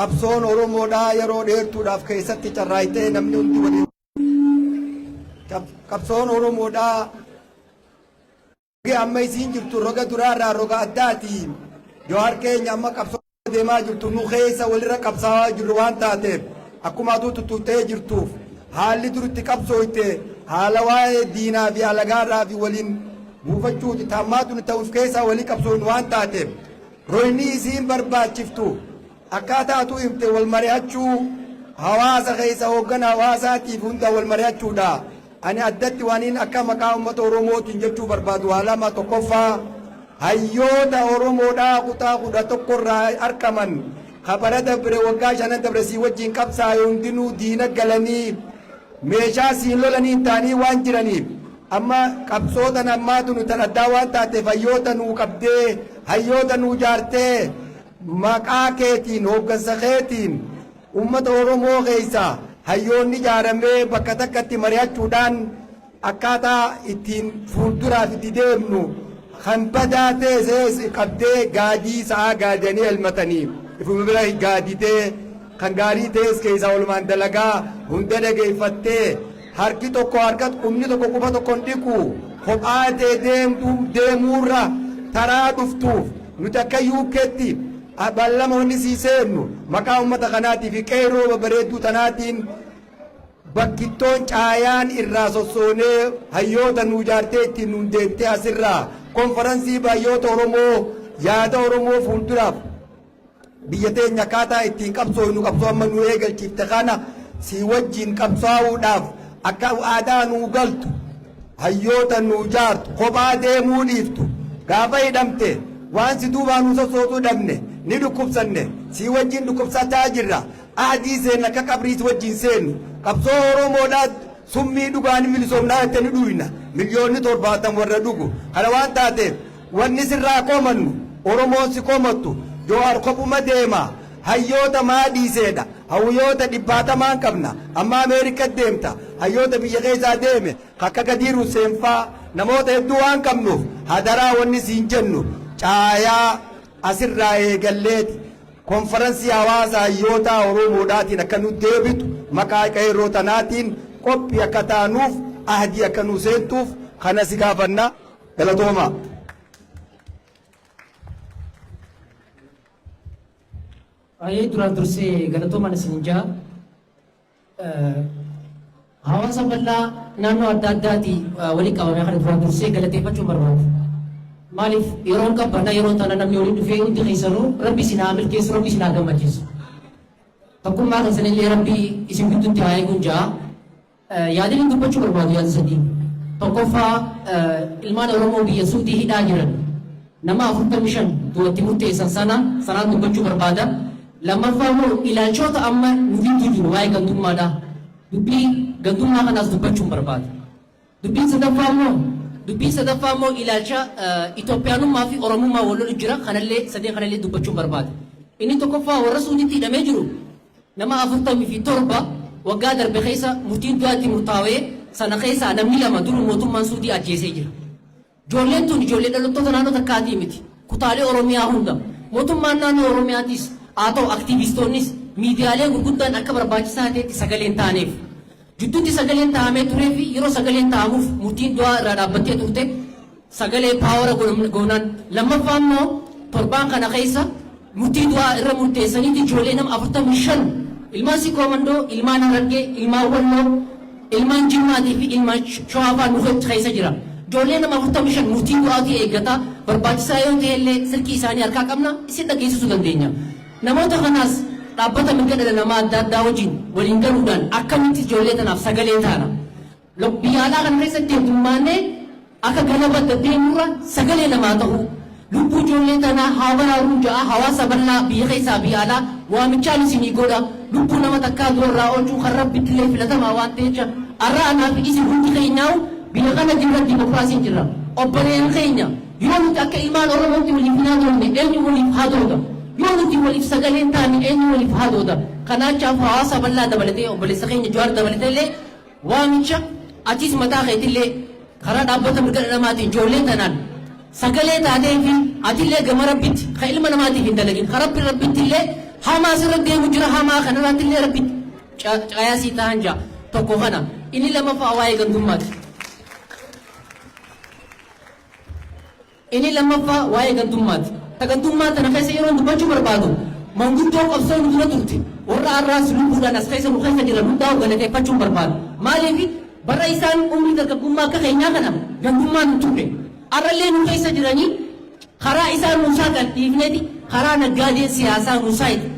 qabsoon Oromoodhaa yeroo dheertuudhaaf keessatti carraayitee namni hundi waliin qabsoon Oromoodhaa amma isiin jirtu roga duraarraa roga addaati Jawaar keenya amma qabsoo deemaa jirtu nu keessa walirra qabsaawaa jirru waan taateef akkuma aduu tuttuutee jirtuuf haalli duritti qabsooyte haala waa'ee diinaa fi alagaarraa fi waliin buufachuuti taammaatuun ta'uuf keessa walii qabsooyin waan taateef royni isiin barbaachiftu akkaataatu himte wal mari'achuu hawaasa keessa hoogganaa hawaasaatiif hunda wal mari'achuudha. Ani addatti waaniin akka maqaa uummata Oromootiin jechuu barbaadu waa lama tokkoffaa hayyoota Oromoodhaa kutaa 11 irraa argaman kabara dabre waggaa 5 dabre sii wajjin qabsaa'e hundinuu diina galanii meeshaa siin lolanii taanii waan jiraniif amma qabsootan ammaatu nu tan addaa waan taateef hayyoota nuu qabdee hayyoota nuu jaartee maqaa keetiin hooggansa keetiin uummata Oromoo keessa hayyoonni ijaaramee bakka takkatti mari'achuudhaan akkaataa ittiin fuulduraaf itti deemnu kan badaa ta'e qabdee gaadii sa'aa gaadanii elmatanii ifuma bira gaaditee kan gaarii ta'es keessaa walumaan dalagaa hunda dhageeffattee harki tokko harkat qubni tokko quba tokko hin dhiqu kophaa ta'e deemuurra taraa dhuftuuf nuti akka yuukkeetti ballama wanni sii seennu maqaa uummata kanaatii fi qeeroo bareedduu tanaatiin bakkittoon caayaan irraa sossoonee hayyoota nuu jaartee ittiin nuun deemtee asirraa konferansii hayyoota Oromoo yaada Oromoo fuulduraaf biyya teenya akkaataa ittiin qabsooynu qabsoo amma nu eegalchiifte kana sii wajjin qabsaa'uudhaaf akka aadaa nuu galtu hayyoota nuu jaartu kophaa deemuu dhiiftu gaafa hidhamte waan si duubaa nuu sossootuu dhabne ni dhukkubsanne sii wajjin dhukkubsataa jirra aadii seenna akka qabriis wajjin seennu qabsoo Oromoodhaa summii dhugaan milisoomnaa itti ni dhuyna miliyoonni 70 warra dhugu kana waan taateef wanni sirraa komannu Oromoon si komattu Jawaar kophuma deema hayyoota maadhiiseedha hayyoota 100 qabna amma Ameerikaa deemta hayyoota biyya keessaa deeme akka Gadiiruu Seenfaa namoota hedduu waan qabnuuf hadaraa wanni siin jennu caayaa asirraa eegalleeti konferansii hawaasa hayyoota Oromoodhaatiin akka nu deebitu maqaa qeerroo tanaatiin qophii akka taanuuf ahdii akka nu seentuuf kana si gaafanna galatooma. Ayee duraan dursee galatoomaan isin jaa hawaasa bal'aa naannoo adda addaatii walii qabamee kana duraan dursee galateeffachuu barbaadu. Maaliif yeroon qabbanaa yeroon tana namni waliin dhufee hundi keessanuu rabbi isin haa milkeessu rabbi isin haa gammachiisu. Tokkummaa keessanillee rabbi isin gidduutti haa eeguun jaa yaadanii dubbachuu barbaadu yaada sadii. Tokkoffaa ilmaan Oromoo biyya Suudii hidhaa jiran nama 45 duratti murteessan sanaan dubbachuu barbaada. Lammaffaa immoo ilaalchoota amma nuti jiru waa'ee gantummaadha. Dubbii gantummaa kanaas dubbachuun barbaada. Dubbii sadaffaa immoo ilaalcha Itoophiyaanummaa fi Oromummaa wal lolu jira kanallee sadeen kanallee dubbachuun barbaada. Inni tokkoffaa warra Suudiitti hidhamee jiru nama 47 waggaa darbe keessa murtiin du'aatti murtaawee sana keessaa namni 2 dur mootummaan Suudii ajjeesee jira. Ijoolleen tun ijoollee dhalattoota naannoo takkaatii miti. Kutaalee Oromiyaa hunda mootummaan naannoo Oromiyaattis haa ta'u aktiivistoonnis miidiyaalee gurguddaan akka barbaachisaa ta'etti sagaleen taaneef. Jidduutti sagaleen taa'amee turee fi yeroo sagaleen taa'amuuf murtiin du'aa irraa dhaabbattee turte sagalee paawara goonaan. Lammaffaa immoo torbaan kana keessa murtii du'aa irra murteessaniiti ijoollee nama 45 ilmaan Sikoomandoo, ilmaan Harargee, ilmaan Walloo, ilmaan Jimmaatii fi ilmaan Shawaafaa nuufatti keessa jira. Ijoollee nama 45 murtiin du'aatii eeggata barbaachisaa yoo ta'e illee silkii isaanii harkaa qabna isin dhageessisuu dandeenya. Namoota kanaas dhaabbata mirga dhala namaa adda addaa wajjin waliin galuudhaan akkamitti ijoollee tanaaf sagalee taana. Biyya alaa kana keessatti heddummaannee akka galaba deddeemurra sagalee namaa ta'u. Lubbuu ijoollee tanaa haa baraaruun ja'a hawaasa bal'aa biyya keessaa biyya alaa waamichaan isinii godha. Lubbuu nama takkaa durarraa oolchuu kan rabbitti illee filatamaa waan ta'eef har'a anaa fi isin hundi keenyaa'u biyya kana jirra dimokiraasiin jirra. Obboleen keenya yoo nuti akka ilmaan Oromootti waliif hin haadhoofne eenyu waliif haadhoodha. Yoo nuti waliif sagaleen taane eenyu waliif haadhoodha. Kanaaf hawaasa bal'aa dabalatee obboleessa keenya Jawaar dabalatee illee waamicha atis mataa keetillee karaa dhaabbata mirga dhala namaatiin ijoollee tanaan sagalee taatee fi atillee gama rabbitti kan ilma namaatiif hin dalagin kan rabbitti illee hamaa sirra deemu jira hamaa kanarratti illee rabbi cayaasii ta'an jaa tokko kana inni lammaffaa waa'ee gandummaati. Ini lammaffaa waa'ee gandummaati. Ta gandummaa tana keessa yeroo dubbachuu barbaadu manguddoo qabsoo nu dura turte warra arraas lubbuudhaan as keessa nu keessa jiran hundaa'u galateeffachuun barbaadu. Maaliif bara isaan umrii dargaggummaa akka keenyaa kana gandummaa nu turre arrallee nu keessa jiranii karaa isaan nuusaa gadhiifneeti karaa naggaadee siyaasaa nuusaati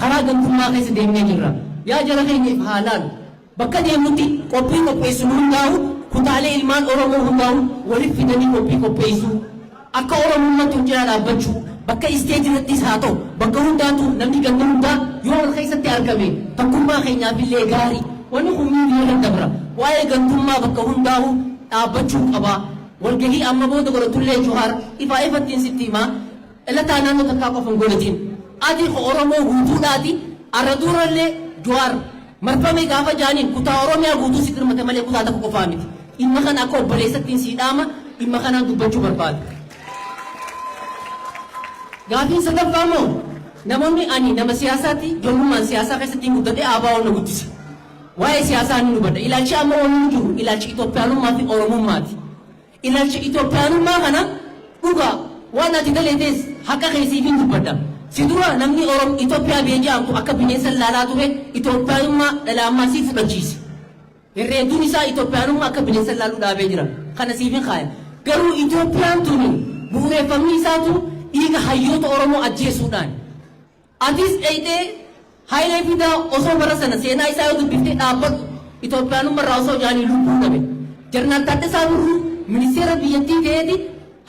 karaa gandummaa keessa deemnee jirra. Yaa jara keenyaaf haa laalu bakka deemnutti qophii qopheessu hundaa'u kutaalee ilmaan Oromoo hundaa'u waliif fidanii qophii qopheessu akka Oromummaatti hojjaa dhaabbachuu bakka isteejirattis haa ta'u bakka hundaatu namni ganna hundaa yoo wal keessatti argame tokkummaa keenyaaf illee gaarii wanni humni biyya dabra waa'ee gandummaa bakka hundaa'u dhaabbachuu qaba. Walgahii amma booda godhatullee Johaar ifaa ifattiin sitti himaa ilataa naannoo takkaa qofan godhatiin ati Oromoo guutuudhaati arra durallee Johaar marfamee gaafa jaaniin kutaa Oromiyaa guutuu sitti hirmate malee kutaa tokko qofaa miti. Dhimma kana akka obboleessattiin siidhaama dhimma kanaan dubbachuu barbaadu. Gaafiin sadaffaa immoo namoonni ani nama siyaasaatti ijoollummaan siyaasaa keessatti guddadhee ABO na guddise. Waa'ee siyaasaa ni hubadha. Ilaalchi amma waliin jiru ilaalchi Itoophiyaanummaa fi Oromummaati. Ilaalchi Itoophiyaanummaa kana dhugaa waan ati daleetes haqa keessiifiin dubbadha. Si dura namni Itoophiyaa biyya jedhamtu akka bineensa laalaa ture Itoophiyaanummaa dhalaa sii fudhachiise. Herreeduun isaa Itoophiyaanummaa akka bineensa laaluu dhaabee jira. Kana siifin kaaya. Garuu Itoophiyaan tuni bu'uureffamni isaatu dhiiga hayyoota Oromoo ajjeesuudhaan. Atis dheeyxee Hayilee Fidaa osoo bara sana seenaa isaa yoo dubbiftee dhaabbatu Itoophiyaanummaa irraa osoo jaanii lubbuu dhabe. Jarnaan Taaddasaa Birruu ministeera biyyattii ta'eeti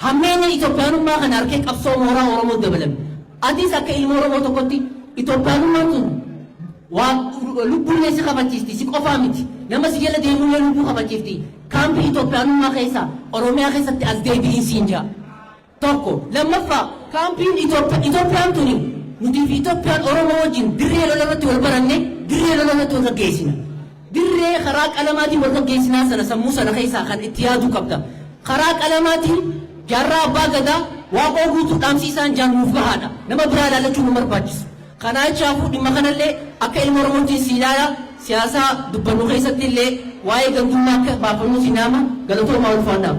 hammeenya Itoophiyaanummaa kana harkee qabsoo mooraa Oromoo dabalame. Atis akka ilma Oromoo tokkotti Itoophiyaanummaan tun lubbuun si kabachiifti si qofaa miti. Nama si jala deemullee lubbuu kabachiifti. Kaampii Itoophiyaanummaa keessa Oromiyaa keessatti as deebi'iin siin jaa. Tokko lammaffaa kaampiin Itoophiyaan tuni nuti fi Itoophiyaan Oromoo wajjin dirree lolarratti wal baranne dirree lolarratti wal gaggeessina. Dirree karaa qalamaatiin wal gaggeessinaa sana sammuu sana keessaa kan itti yaaduu qabda. Karaa qalamaatiin jaarraa abbaa gadaa waaqoo guutuu dhaamsiisaan jaanuuf gahaadha. Nama biraa ilaalachuu nu barbaachisu. Kanaa jechaafuu dhimma kanallee akka ilma Oromootiin si ilaala siyaasaa dubbannu keessatti illee waa'ee gandummaa akka baafannuu si naama galatoomaa ulfaadhaa.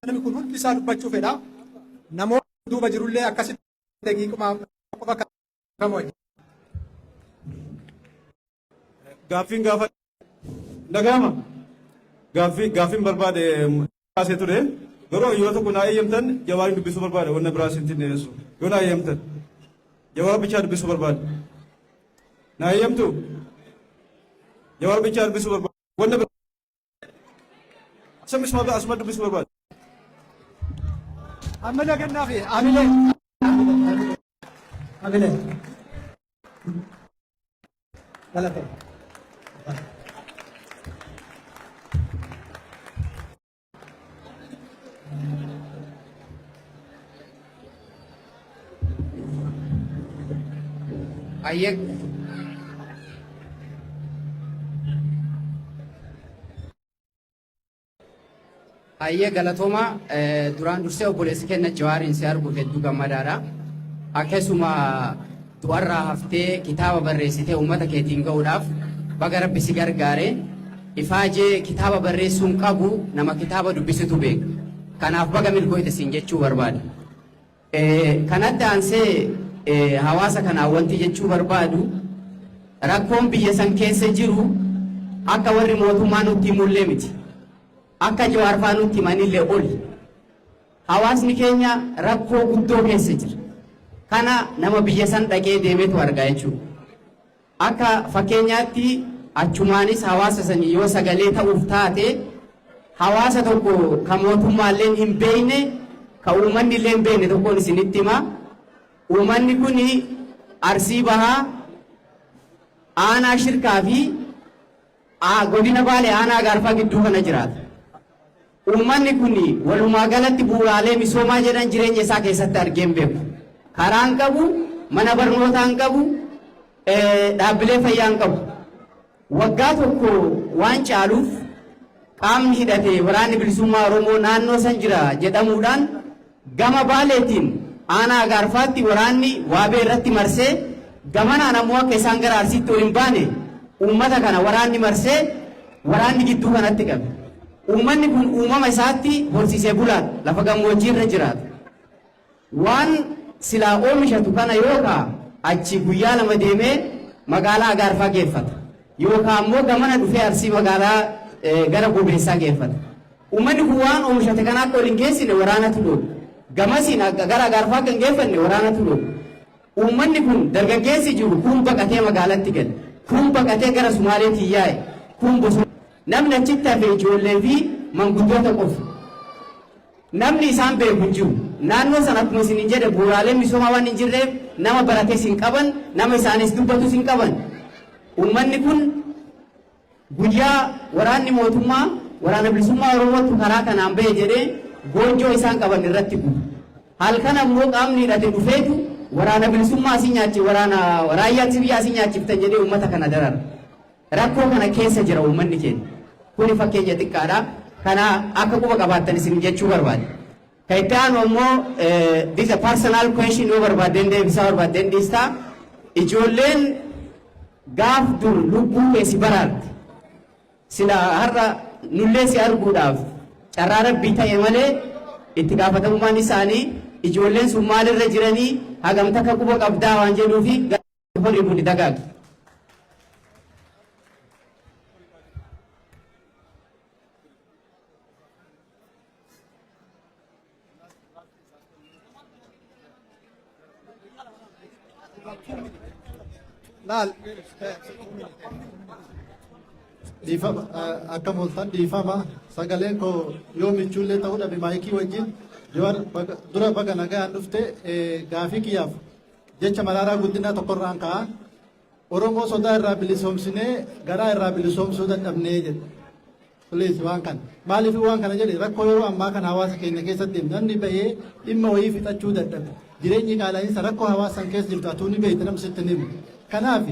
Namni kun hundi isaa dubbachuu fedha. Namoonni duuba jirullee akkasitti daqiiquma qofa kamoo. Gaaffiin gaafa dhagahama. Gaaffiin barbaade kaasee ture. Garuu yoo tokko naa eeyyamtan Jawaariin dubbisuu barbaade wanna biraa isin dhiyeessu. Yoo naa eeyyamtan Jawaar bichaa dubbisuu barbaade. Naa eeyyamtu Jawaar bichaa dubbisuu barbaade. Wanna biraa Samis mabda asma dubbisuu barbaade. Amala kennaa fi amile. Galatee. Ayyek galatooma duraan dursee obboleessi kenna Jawaariin si arguuf hedduu gammadaadha. Akkasuma du'arraa haftee kitaaba barreessitee uummata keetiin ga'uudhaaf baga Rabbi si gargaare. Ifaajee kitaaba barreessuun qabu nama kitaaba dubbisitu beeka. Kanaaf baga milkooyte siin jechuu barbaada. Kanatti aansee hawaasa kanaa wanti jechuu barbaadu rakkoon biyya san keessa jiru akka warri mootummaa nutti himullee miti. Akka Jawaar faa nutti himanillee oli. Hawaasni keenya rakkoo guddoo keessa jira. Kana nama biyya san dhaqee deemeetu argaa jechuudha. Akka fakkeenyaatti achumaanis hawaasa sanii yoo sagalee ta'uuf taate hawaasa tokko ka mootummaallee hin beekne ka uummanni illee hin beekne tokkoon isinitti hima. Uummanni kun Arsii Bahaa aanaa Shirkaa fi godina Baalee aanaa Gaarfaa gidduu kana jiraata. Uummanni kun walumaa galatti bu'uuraalee misoomaa jedhan jireenya isaa keessatti argee hin beeku. Karaan qabu, mana barnootaa hin qabu, dhaabbilee fayyaa hin qabu. Waggaa tokko waan caaluuf qaamni hidhate waraanni bilisummaa Oromoo naannoo san jira jedhamuudhaan gama Baaleetiin aanaa Agaarfaatti waraanni waabee irratti marsee gamanaan ammoo akka isaan gara Arsiitti ol hin baane uummata kana waraanni marsee waraanni gidduu kanatti qabe. Uummanni kun uumama isaatti horsiisee bulaan lafa gammoojjii irra jiraata. Waan silaa oomishatu kana yookaan achi guyyaa lama deemee magaalaa Agaarfaa geeffata. Yookaan ammoo gamana dhufee Arsii magaalaa gara Gobeessaa geeffata. Uummanni kun waan oomishate kana akka ol hin geessine waraanatu lolu. Gamasiin gara Agaarfaa kan geeffanne waraanatu lolu. Uummanni kun dargaggeessi jiru kun baqatee magaalatti gale. Kun baqatee gara Sumaaleetti yaa'e. Kun bosona. Namni achitti hafe ijoollee fi manguddoota qofa. Namni isaan beeku hin jiru. Naannoo sana akkuma isin jedhe bu'uuraaleen misoomaa waan hin jirreef nama baratee hin qaban, nama isaanis dubbatu hin qaban. Uummanni kun guyyaa waraanni mootummaa waraana bilisummaa Oromootu karaa kanaan bahe jedhee goonjoo isaan qaban irratti gubu. Halkan ammoo qaamni hidhate dhufeetu waraana bilisummaa asii nyaachi waraana raayyaa biyyaa asii nyaachiftan jedhee uummata kana darara. Rakkoo kana keessa jira uummanni keenya. Kuni fakkeenya xiqqaadha. Kana akka quba qabaattan isin jechuu barbaade. Kan itti aanu ammoo this a personal question yoo barbaadden deebisaa barbaadden dhiistaa ijoolleen gaaf dur lubbuu keessi baraarte sila har'a nullee si arguudhaaf carraa rabbii ta'e malee itti gaafatamummaan isaanii ijoolleen sun maalirra jiranii hagamta akka quba qabdaa waan jedhuufi horii budi dagaagi. Laal dhiifama akka mooltan dhiifama sagaleen koo yoo michuullee ta'uu dhabe maayikii wajjin dura baga nagaan dhufte gaafii kiyyaaf jecha Maraaraa Guddinaa tokkorraan ka'a Oromoo sodaa irraa bilisoomsinee garaa irraa bilisoomsuu dadhabnee jedhe. Please waan kana maaliif waan kana jedhe rakkoo yeroo ammaa kana hawaasa keenya keessatti namni bahee dhimma wayii fixachuu dadhabe jireenyi qaala'insa rakkoo hawaasan keessa jirtu atuu ni beekte namni sitti himu. Kanaaf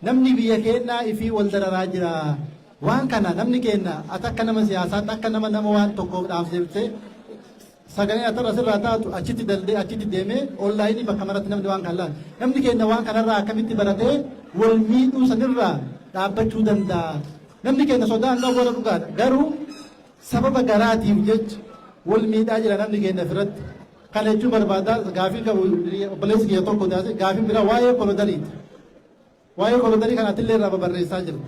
namni biyya keenyaa ifii wal dararaa jira. Waan kana namni keenya akka nama siyaasaatti akka nama waan tokkoof dhaamsee sagalee atarra sirraa taatu achitti daldee achitti deemee onlaayinii bakka maratti namni waan kan laatu. Namni keenya waan kanarraa akkamitti baratee wal miidhuu sanirraa dhaabbachuu danda'a. Namni keenya sodaan qabu warra dhugaadha. Garuu sababa garaatiif jecha wal miidhaa jira namni keenya ofirratti. Kana jechuun barbaadaa gaafii qabu obboleessi kiyya tokko taate gaafiin biraa waa'ee kolodariiti. Waa'ee kolodanii kana atillee irraa barreessaa jiru.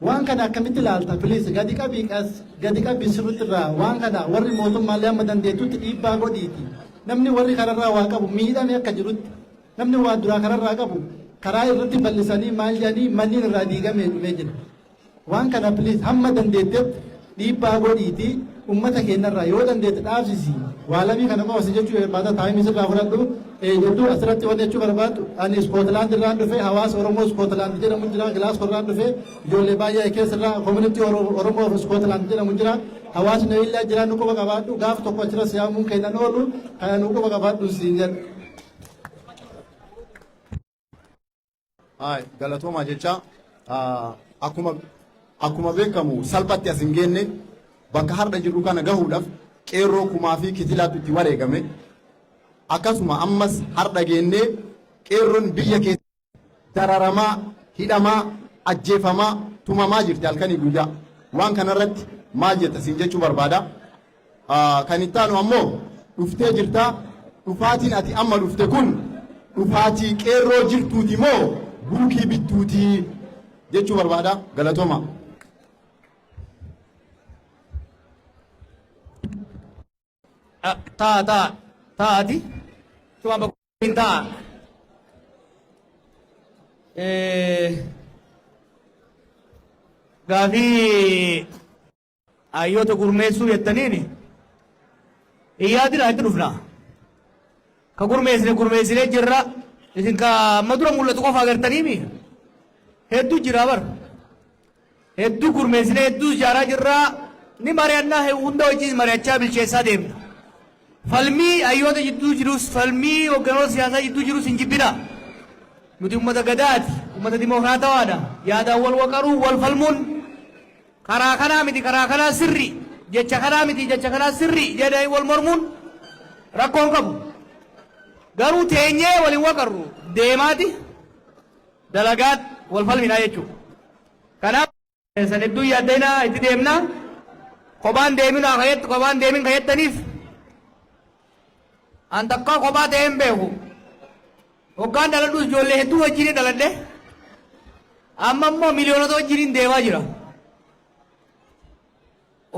Waan kana akkamitti ilaalta please gadi qabii sirriitti irraa waan kana warri mootummaallee amma dandeettutti dhiibbaa godhiiti. Namni warri kanarraa waa qabu miidhame akka jirutti namni waa duraa kanarraa qabu karaa irratti bal'isanii maal jedhanii manniin irraa diigamee dhumee jira. Waan kana please hamma dandeettetti dhiibbaa godhiiti uummata keenyarraa yoo dandeette dhaabsisi. Waa lamii kana qofasi jechuu barbaada taa'imni sirraa fudhadhu jechuun asirratti waan jechuu barbaadu ani Iskootlaand irraan dhufee hawaasa Oromoo Iskootlaand jedhamu jira Gilaasgoo irraan dhufee ijoollee baay'ee keessarraa koomunitii Oromoo Iskootlaand jedhamu jira hawaasni illee jira nu quba qabaadhu gaaf tokko achirra siyaamuun keenyan oolu kana nu quba qabaadhu siin jedhu. Galatoomaa jecha akkuma beekamu salphatti as hin geenne bakka har'a jirru kana gahuudhaaf qeerroo kumaa fi kitilaatu itti wareegame akkasuma ammas har'a geennee qeerroon biyya keessa dararamaa hidhamaa ajjeefamaa tumamaa jirti halkanii guyyaa waan kanarratti maal jetta siin jechuu barbaada. Kan itti aanu ammoo dhuftee jirtaa dhufaatiin ati amma dhufte kun dhufaatii qeerroo jirtuuti moo buukii bittuuti jechuu barbaada. Galatooma. taati cuma bakuin taa gaafii ayyoota gurmeessuu jettaniini iyyaadina itti dhufna ka gurmeessine jirra isin ka madura mul'atu qofa agartaniimi hedduu jira bar hedduu gurmeessine hedduu ijaaraa jirra ni mari'annaa hunda hojii mari'achaa bilcheessaa deemna falmii ayyoota jidduu jirus falmii hogganoota siyaasaa jidduu jirus hin jibbina. Nuti ummata gadaati, ummata dimokiraatawaadha. Yaadaan wal waqaruu wal falmuun karaa kanaa miti karaa kanaa sirri jecha kanaa miti jecha kanaa sirri jedhanii wal mormuun rakkoon qabu. Garuu teenyee waliin waqarru deemaati dalagaat wal falminaa jechuudha. Kanaaf san hedduu yaaddeenaa itti deemnaa kophaan deeminaa kayyatti kophaan deemin kayyattaniif an takkaa kophaa ta'ee hin beeku. Hoggaan dhaladhuus ijoollee hedduu wajjin dhaladhe amma immoo miliyoonota wajjin deemaa jira.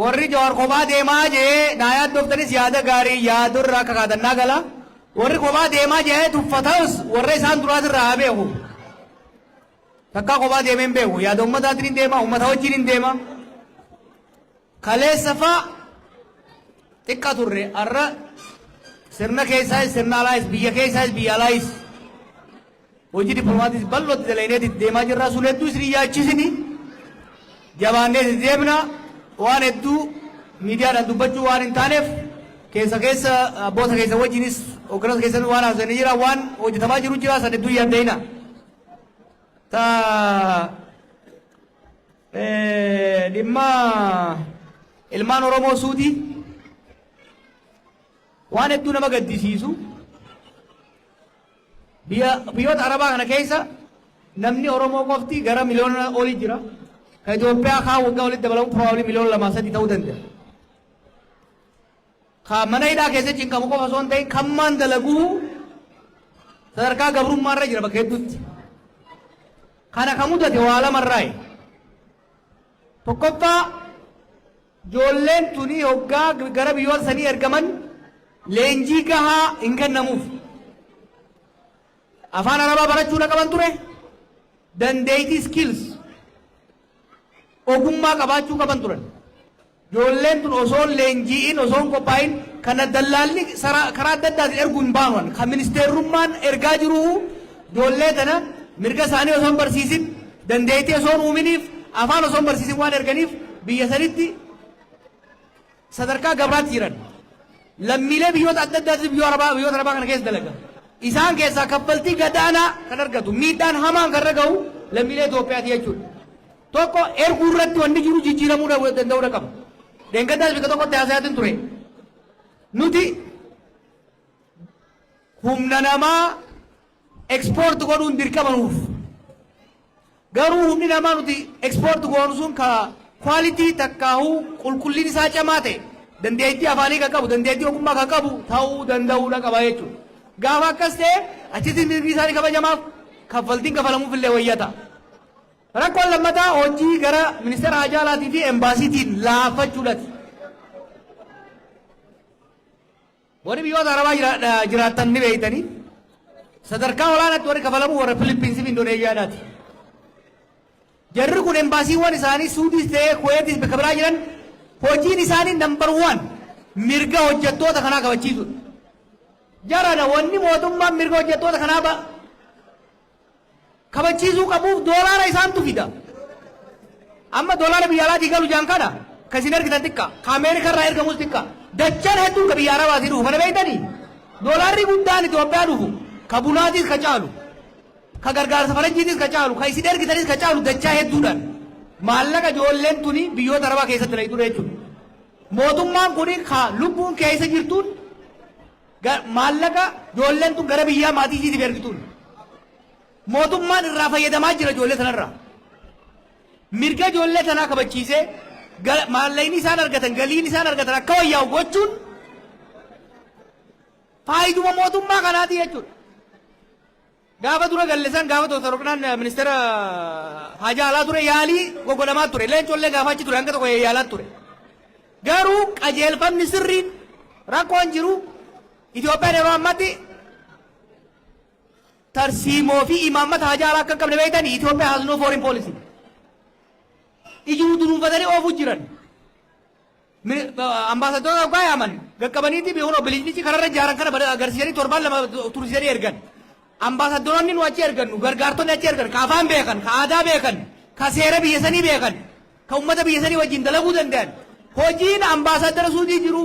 Warri Jawaar kophaa deemaa jee naa yaaddoftanis yaada gaarii yaadurraa akka kaatannaa gala. Warri kophaa deemaa jee tuffatas warra isaan duraatirraa haa beeku. Takkaa kophaa deemee hin beeku yaada ummataatiin hin deema ummata wajjin hin deema. Kaleessa fa'a xiqqa turre har'a sirna keessaas sirna alaayis biyya keessaas biyya alaayis hojii dippiloomaatiis bal'ootti dalaineeti deemaa jirra sun hedduu isin yaachisini jabaannees deemna waan hedduu miidiyaadhaan dubbachuu waan hin taaneef keessa abboota keessa wajjinis hogganoota keessatti waan haasa'anii jira waan hojjetamaa jiru jira san hedduu yaaddeina. Dhimma ilmaan Oromoo suutii waan hedduu nama gaddisiisu biyyoota Arabaa kana keessa namni Oromoo qofti gara miliyoona olii jira. Ka Itoophiyaa kaa waggaa walitti dabalamu probably miliyoona 2-3 ta'uu danda'a. Ka mana hidhaa keessatti cinqamu qofa osoo hin ta'in kammaan dalaguu sadarkaa gabrummaarra jira bakka hedduutti. Kana kan mudate waa lamarraayi. Tokkoffaa ijoolleen tuni hoggaa gara biyyoota sanii ergaman leenjii gahaa hin kennamuuf. Afaan Arabaa barachuu na qaban ture. Dandeettii skills ogummaa qabaachuu qaban turan. Ijoolleen tun osoo leenjiin osoo hin qophaa'in kana dallaalli karaa adda addaatiin erguu hin baanuwan kan ministeerummaan ergaa jiru ijoollee tana mirga isaanii osoo hin barsiisin dandeettii osoo hin uuminiif afaan osoo hin barsiisin waan erganiif biyya sanitti sadarkaa gabraatti jiran. Lammiilee biyyoota adda addaatiin biyyoota Arabaa kana keessa dalaga. Isaan keessaa kaffaltii gadaanaa kan argatu miidhaan hamaan kan raga'u lammiilee Itoophiyaati jechuudha. Tokko erguu irratti wanti jiru jijjiiramuu danda'uu qaba. Deengaddaas bika tokkotti haasa'aatiin ture. Nuti humna namaa ekspoort godhuun dirqama nuuf. Garuu humni namaa nuti ekspoort goonu sun ka kwaalitii takkaahuu qulqulliin isaa cimaa ta'e dandeettii afaanii kan qabu dandeettii ogummaa kan qabu ta'uu danda'uudha qaba jechuudha. Gaafa akkas ta'e achitti mirgi isaanii kabajamaaf kaffaltiin kafalamuuf illee wayyata. Rakkoon lammataa hojii gara ministeera hajaa alaatii fi embaasiitiin laafachuudhaati. Warri biyyoota Arabaa jiraatan ni beeytanii sadarkaa olaanaatti warri kafalamu warra Filiippiinsi fi Indooneeziyaadhaati. Jarri kun embaasiiwwan isaanii Suudiis ta'ee Kuweetis bakka biraa jiran hojiin isaanii nambar 1 mirga hojjettoota kanaa kabachiisudha. Jarana wanni mootummaan mirga hojjettoota kanaa kabachiisuu qabuuf doolaara isaantu fida. Amma doolaara biyya alaatii galu jaan kana kasin ergitan xiqqa ka Ameerikaa irraa ergamus xiqqa dachaan hedduun ka biyya Arabaatii dhufu kana beeytanii doolaarri guddaan Itoophiyaa dhufu ka bunaatis ka caalu ka gargaarsa faranjiitis ka caalu ka isin ergitanis ka caalu dachaa hedduudhaan maallaqa ijoolleen tuni biyyoota Arabaa keessatti layituu jechuudha. Mootummaan kuni ka lubbuun keessa jirtuun maallaqa ijoolleen tun gara biyyaa maatii isiitiif ergituun. Mootummaan irraa fayyadamaa jira ijoollee sanarraa. Mirga ijoollee sanaa kabachiisee maallaqni isaan argatan galiin isaan argatan akka wayyaa'u gochuun faayiduma mootummaa kanaati jechuudha. Gaafa dura galleessan gaafa Dr. Roqnaan ministeera hajaa alaa ture yaalii goggodamaa ture. Leencollee gaafa achi ture hanga tokko yaalaa ture. Garuu qajeelfamni sirriin rakkoon jiru Itoophiyaan yeroo ammaatti tarsiimoo fi imaammata hajaa alaa akka qabne beeytanii Itoophiyaa has no foreign policy. Ijuu dunuunfatanii oofuu jiran. Ambaasadoota hoggaa yaaman gaqqabaniiti beekuun obbolichi kararra ijaaran kana agarsiisanii torbaan lama tursiisanii ergan. Ambaasadoonni nu achi ergannu gargaartonni achi ergan ka afaan beekan ka aadaa beekan ka seera biyya sanii beekan ka ummata biyya sanii wajjin dalaguu danda'an. Hojiin ambaasadara Suudii jiru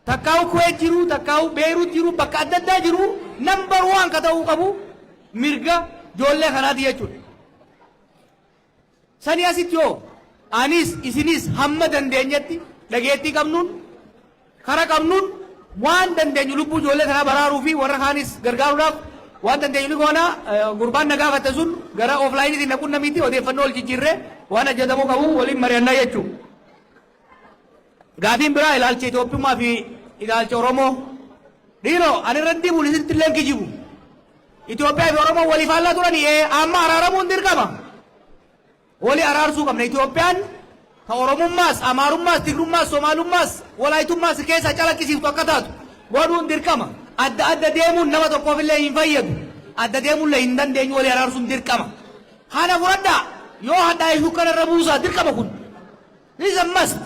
takkaa'u Kuwait jiru, takkaa'u Beirut jiru, bakka adda addaa jiru number one ka ta'uu qabu mirga ijoollee kanaati jechuudha. Sani asitti yoo anis isinis hamma dandeenyetti dhageettii qabnuun kara qabnuun waan dandeenyu lubbuu ijoollee kanaa baraaruu fi warra kaanis gargaaruudhaaf waan dandeenyu ni goona. Gurbaan na gaafate sun gara offlaayiniitiin naquun namitti odeeffannoo ol jijjiirree waan ajajamuu qabu waliin mari'annaa jechuudha. Gaafiin biraa ilaalcha Itoophiyummaa fi ilaalcha Oromoo. Dhiiroo ani irratti bulisitti illee kijibu. Itoophiyaa fi Oromoo waliif haallaa turanii amma araaramuun dirqama. Wali araarsuu qabna. Itoophiyaan ka Oromummaas, Amaarummaas, Tigrummaas, Somaalummaas, Walaayitummaas keessa calaqqisiiftu akka taatu godhuun dirqama. Adda adda deemuun nama tokkoof illee hin fayyadu. Adda deemuun illee hin dandeenyu wali araarsuun dirqama. Kana fudhadhaa yoo hadhaa ishuu kanarra buusaa dirqama kun. This is a must.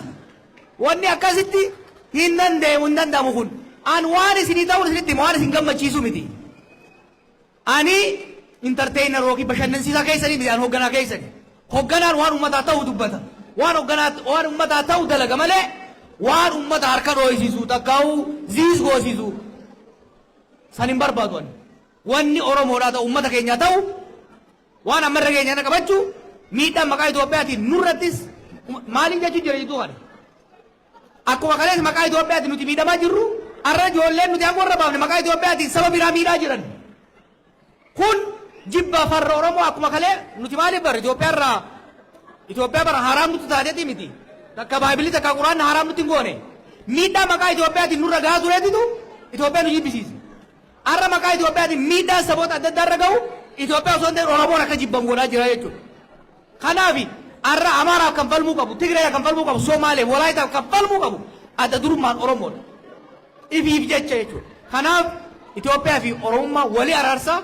Wanni akkasitti hin dandeemu hin danda'amu kun. An waan isinii ta'uun isinitti waan isin gammachiisu miti. Ani entertainer yookiin bashannansiisaa keessanii miti an hoogganaa keessani. Hoogganaan waan ummataa ta'u dubbata. Waan ummataa ta'u dalaga malee waan ummata harka dhooyisiisu takkaa'u ziis goosiisu san hin barbaadu ani. Wanni Oromoodhaa ta'u ummata keenya ta'u waan ammarra keenya na qabachuu miidhaan maqaa Itoophiyaatiin nurrattis maaliin jechuun jira jituu kana. Akkuma kalees maqaa Itoophiyaatiin nuti miidhamaa jirru har'a ijoolleen nuti amma warra baafne maqaa Itoophiyaatiin saba biraa miidhaa jiran. Kun jibba farra Oromoo akkuma kalee nuti maaliif barra Itoophiyaa bara haraam nuti taateeti miti. Takka Baayibili takka Quraan haraam nuti hin goone. Miidhaa maqaa Itoophiyaatiin nurra gahaa tureetitu Itoophiyaan nu jibbisiise. Har'a maqaa Itoophiyaatiin miidhaa saboota adda addaa irra gahu Itoophiyaa osoo hin ta'in Oromoon akka jibban godhaa jira jechuudha. Kanaaf har'a Amaaraaf kan falmuu qabu, Tigraayaf kan falmuu qabu, Somaaleef, Walaayitaaf kan falmuu qabu adda durummaan Oromoodha. Ifiif jecha jechuudha. Kanaaf Itoophiyaa fi Oromummaa walii araarsaa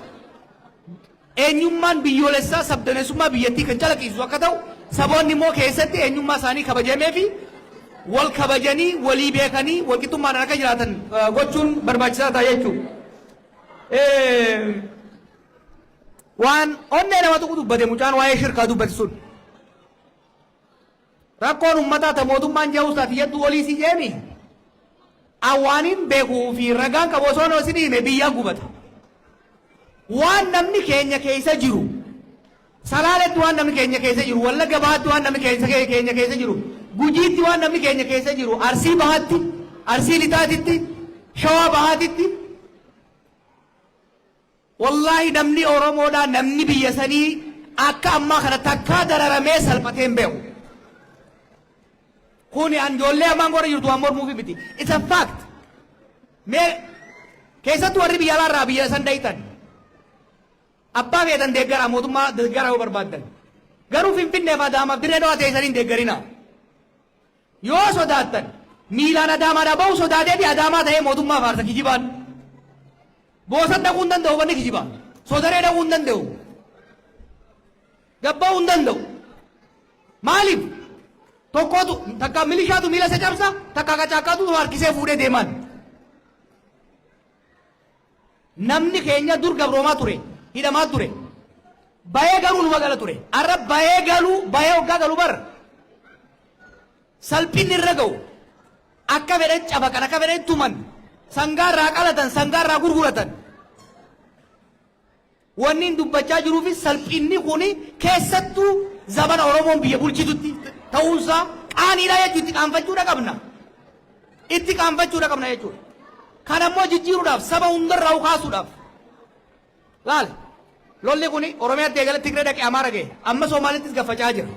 eenyummaan biyyoolessaa sabdaneessummaa biyyattii kan calaqqisiisu akka ta'u saboonni immoo keessatti eenyummaa isaanii kabajamee fi wal kabajanii walii beekanii walqixxummaadhaan akka jiraatan gochuun barbaachisaa ta'a jechuudha. Waan onnee nama tuqu dubbate mucaan waa'ee shirkaa dubbate sun. Rakkoon uummataa ta mootummaan ja'uusaati jettu walii si jeemi. Awwaaniin beekuu fi ragaan qabu osoo isin hime biyyaan gubata. Waan namni keenya keessa jiru Salaaletti waan namni keenya keessa jiru Wallagga Bahaatti waan namni keenya keessa jiru Gujiitti waan namni keenya keessa jiru Arsii Bahaatti Arsii Lixaatitti Shawaa Bahaatitti wallahi namni Oromoodhaa namni biyya sanii akka ammaa kana takkaa dararamee salphatee hin beeku. Kuni ijoollee ammaan gora jirtu waan mormuufi miti. It's a fact. Mee keessattuu warri biyya alaarraa biyya san dhayitan abbaa feetan deeggaraa mootummaa deeggaraa yoo barbaaddan garuu Finfinneef Adaamaaf dirree dhawaa ta'e saniin deeggarinaa. Yoo sodaattan miilaan Adaamaadhaa bahu sodaateeti Adaamaa ta'ee mootummaa faarsa kijibaan. Boosan dhaquu hin danda'u wanni kijibaa. Sodaree dhaquu hin danda'u. Gabba'uu hin danda'u. Maaliif? Tokkootu takka milishaatu miila isa cabsa takka qacaaqaatu harkisee fuudhee deeman. Namni keenya dur gabroomaa ture hidhamaa ture bayee galuu nu magala ture arra bayee hoggaa galu bar salphinni irra ga'u akka fedhan cabaqan akka fedhan tuman sangaarraa qalatan sangaarraa gurguratan wanni hin dubbachaa jiruufi salphinni kuni keessattuu zabana Oromoon biyya bulchitutti ta'uunsaa qaaniidhaa jechuun itti qaanfachuudha qabna jechuudha. Kan ammoo jijjiiruudhaaf saba hundarraa ukaasuudhaaf laal lolli kuni Oromiyaatti eegale Tigree dhaqee Amaara ga'e amma Somaalittis gaffachaa jira.